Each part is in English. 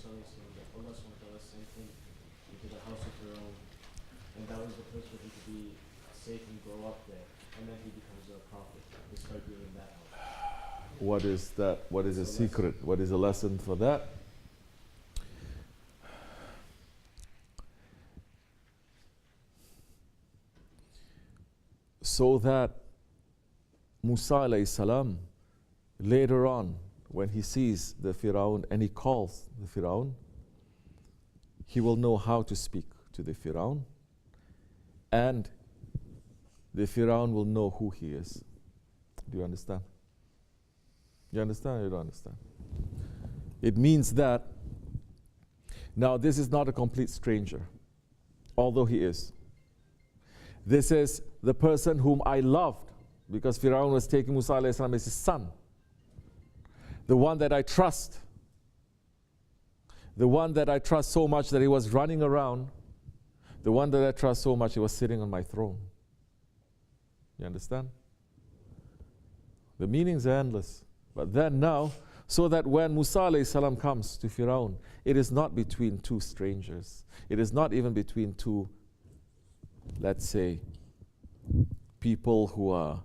Musa saying that Allah SWT sent him into the house of Pharaoh, and that was the place for him to be safe and grow up there, and then he becomes a prophet. They start being in that house. What is that? What is the secret? What is the lesson for that? So that Musa alayhi salam, later on, when he sees the Firaun and he calls the Firaun, he will know how to speak to the Firaun, and the Firaun will know who he is. Do you understand? You understand or you don't understand? It means that now this is not a complete stranger, although he is. This is the person whom I loved, because Firaun was taking Musa alayhi salam as his son. The one that I trust. The one that I trust so much that he was running around. The one that I trust so much he was sitting on my throne. You understand? The meanings are endless. But then now, so that when Musa alayhi salam comes to Firaun, it is not between two strangers. It is not even between two, let's say, people who are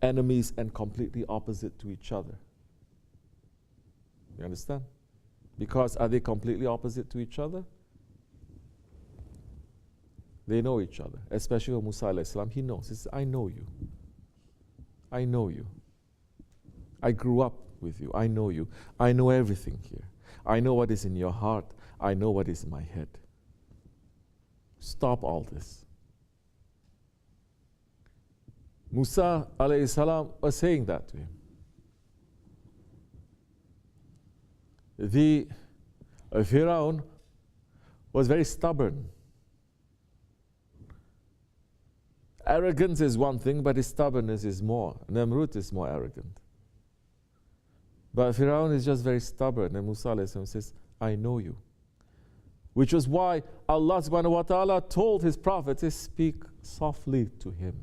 enemies and completely opposite to each other. You understand? Because are they completely opposite to each other? They know each other. Especially with Musa alayhi salam, he knows. He says, I know you. I know you. I grew up with you. I know you. I know everything here. I know what is in your heart. I know what is in my head. Stop all this. Musa alayhi salam was saying that to him. The Firaun was very stubborn. Arrogance is one thing, but his stubbornness is more. Namrud is more arrogant. But Firaun is just very stubborn, and Musa alayhi salam says, I know you. Which was why Allah subhanahu wa ta'ala told his prophet to speak softly to him.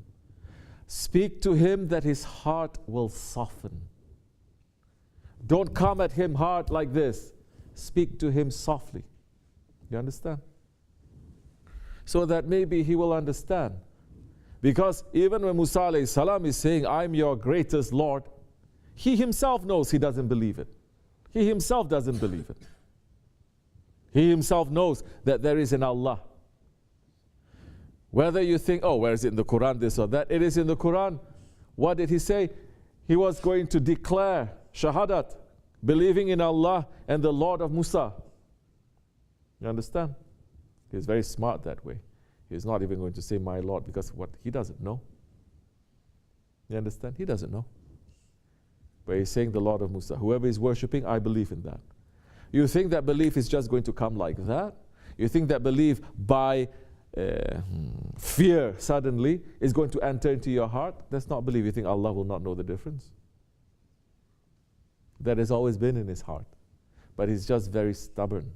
Speak to him that his heart will soften. Don't come at him hard like this. Speak to him softly. You understand? So that maybe he will understand. Because even when Musa alayhi salam is saying, I'm your greatest Lord, he himself knows he doesn't believe it. He himself doesn't believe it. He himself knows that there is an Allah. Whether you think, oh, where is it in the Quran, this or that? It is in the Quran. What did he say? He was going to declare Shahadat, believing in Allah and the Lord of Musa. You understand? He's very smart that way. He's not even going to say my Lord, because what he doesn't know. You understand? He doesn't know. But he's saying the Lord of Musa. Whoever is worshipping, I believe in that. You think that belief is just going to come like that? You think that belief by fear suddenly is going to enter into your heart? That's not belief. You think Allah will not know the difference? That has always been in his heart. But he's just very stubborn.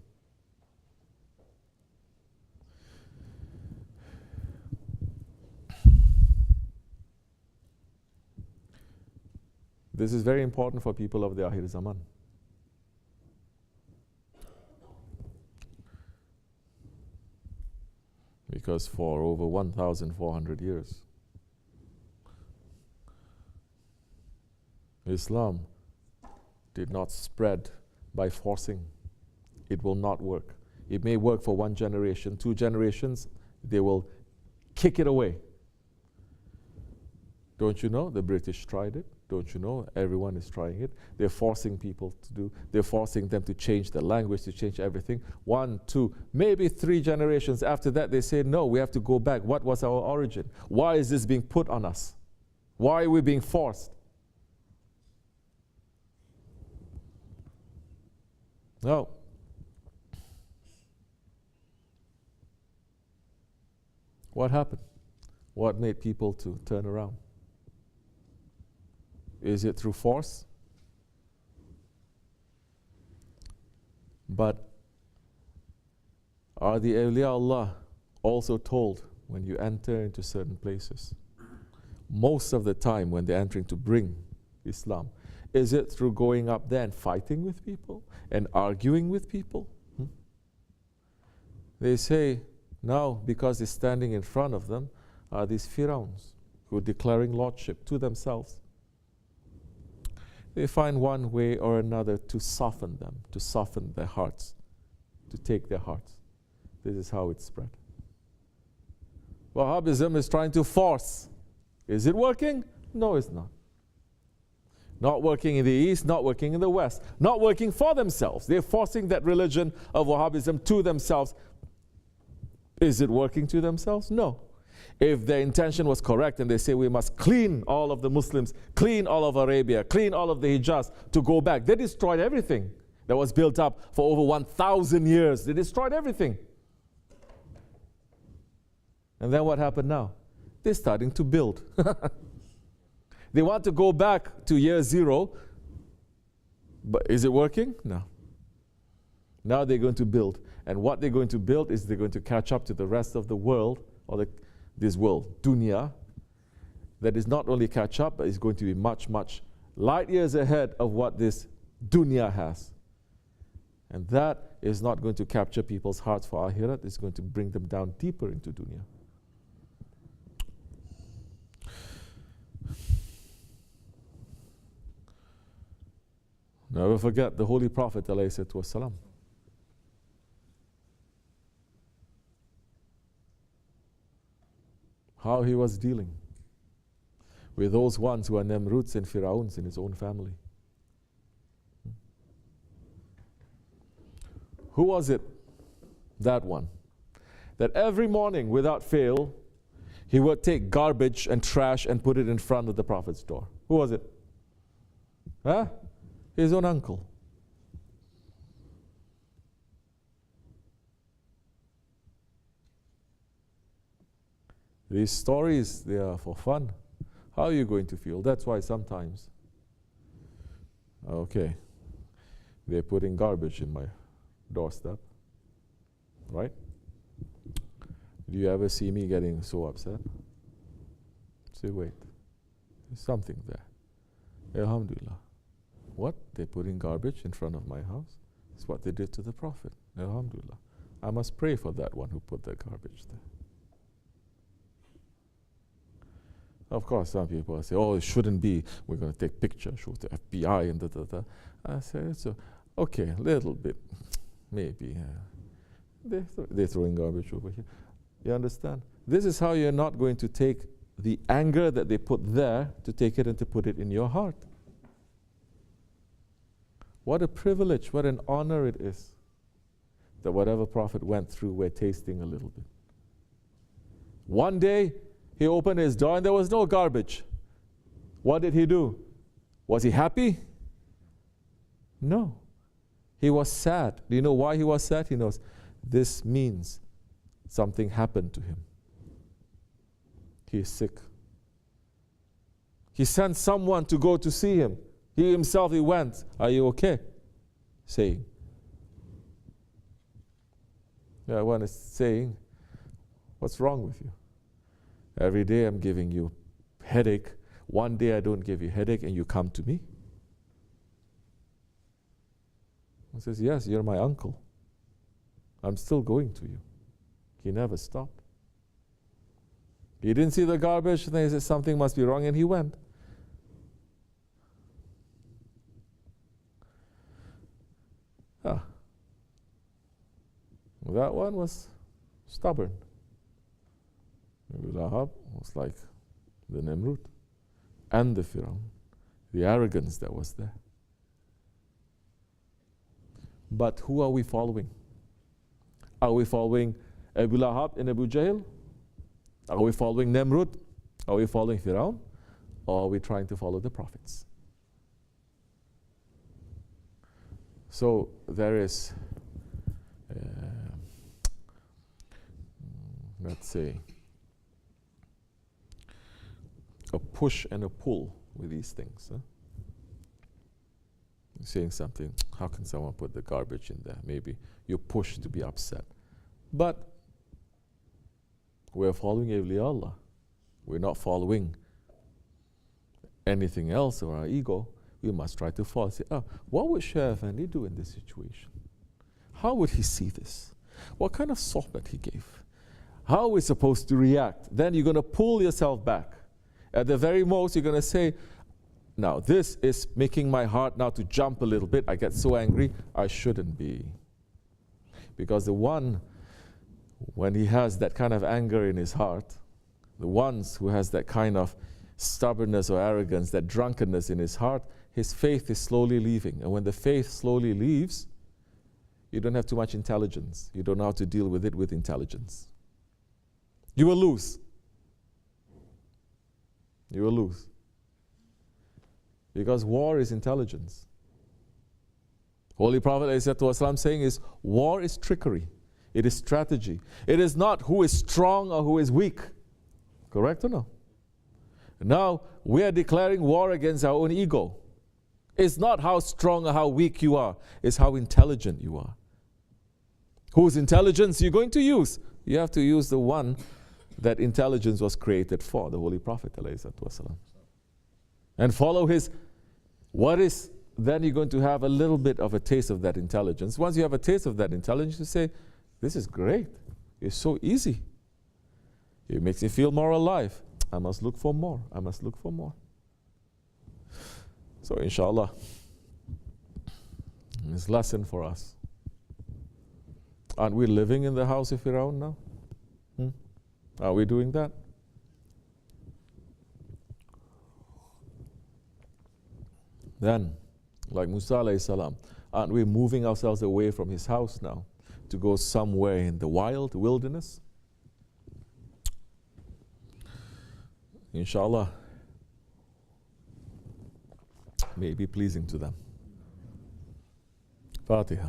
This is very important for people of the Ahir Zaman. Because for over 1,400 years, Islam did not spread by forcing. It will not work. It may work for one generation, 2 generations, they will kick it away. Don't you know? The British tried it. Don't you know? Everyone is trying it. They're forcing people to do. They're forcing them to change their language, to change everything. 1, 2, maybe 3 generations after that, they say, no, we have to go back. What was our origin? Why is this being put on us? Why are we being forced? No. What happened? What made people to turn around? Is it through force? But are the awliya Allah also told when you enter into certain places? Most of the time when they're entering to bring Islam, is it through going up there and fighting with people and arguing with people? They say now, because they're standing in front of them, are these Firauns who are declaring lordship to themselves. They find one way or another to soften them, to soften their hearts, to take their hearts. This is how it spread. Wahhabism is trying to force. Is it working? No, it's not. Not working in the East, not working in the West, not working for themselves. They're forcing that religion of Wahhabism to themselves. Is it working to themselves? No. If their intention was correct and they say we must clean all of the Muslims, clean all of Arabia, clean all of the Hijaz to go back, they destroyed everything that was built up for over 1,000 years. They destroyed everything. And then what happened now? They're starting to build. They want to go back to year zero, but is it working? No. Now they're going to build. And what they're going to build is they're going to catch up to the rest of the world, or this world, dunya, that is not only catch up, but is going to be much, much light years ahead of what this dunya has. And that is not going to capture people's hearts for akhirat, it's going to bring them down deeper into dunya. Never forget the Holy Prophet ﷺ. How he was dealing with those ones who are Namruds and Firauns in his own family. Who was it? That one. That every morning, without fail, he would take garbage and trash and put it in front of the Prophet's door. Who was it? Huh? His own uncle. These stories, they are for fun. How are you going to feel? That's why sometimes, okay, they're putting garbage in my doorstep, right? Do you ever see me getting so upset? Say, wait, there's something there. Alhamdulillah. What? They're putting garbage in front of my house? It's what they did to the Prophet. Alhamdulillah. I must pray for that one who put the garbage there. Of course, some people say, oh, it shouldn't be. We're going to take pictures, show the FBI and da-da-da. I say, it's okay, a little bit, maybe. They're throwing garbage over here. You understand? This is how you're not going to take the anger that they put there to take it and to put it in your heart. What a privilege, what an honor it is that whatever Prophet went through, we're tasting a little bit. One day, he opened his door and there was no garbage. What did he do? Was he happy? No. He was sad. Do you know why he was sad? He knows this means something happened to him. He is sick. He sent someone to go to see him. He himself, he went. Are you okay? Saying. Yeah, one is saying, what's wrong with you? Every day I'm giving you headache. One day I don't give you headache and you come to me. He says, yes, you're my uncle. I'm still going to you. He never stopped. He didn't see the garbage and then he said something must be wrong and he went. That one was stubborn. Abu Lahab was like the Namrud and the Firaun, the arrogance that was there. But who are we following? Are we following Abu Lahab and Abu Jahl? Are we following Namrud? Are we following Firaun? Or are we trying to follow the prophets? So there is, let's say, a push and a pull with these things. Huh? You're saying something, how can someone put the garbage in there? Maybe you're pushed to be upset. But we're following awliya Allah. We're not following anything else or our ego. We must try to follow. Say, what would Shaykh Efendi do in this situation? How would he see this? What kind of sohbet he gave? How are we supposed to react? Then you're going to pull yourself back. At the very most, you're going to say, now this is making my heart now to jump a little bit. I get so angry, I shouldn't be. Because the one, when he has that kind of anger in his heart, the ones who has that kind of stubbornness or arrogance, that drunkenness in his heart, his faith is slowly leaving. And when the faith slowly leaves, you don't have too much intelligence. You don't know how to deal with it with intelligence. You will lose. You will lose. Because war is intelligence. Holy Prophet ﷺ saying is, war is trickery. It is strategy. It is not who is strong or who is weak. Correct or no? Now, we are declaring war against our own ego. It's not how strong or how weak you are. It's how intelligent you are. Whose intelligence you're going to use? You have to use the one that intelligence was created for, the Holy Prophet ﷺ. And follow his, what is, then you're going to have a little bit of a taste of that intelligence. Once you have a taste of that intelligence, you say, this is great. It's so easy. It makes me feel more alive. I must look for more. I must look for more. So inshallah, this lesson for us. Aren't we living in the house of Firaun now? Are we doing that? Then, like Musa alayhi salam, aren't we moving ourselves away from his house now to go somewhere in the wild wilderness? Inshallah, may it be pleasing to them. Fatiha.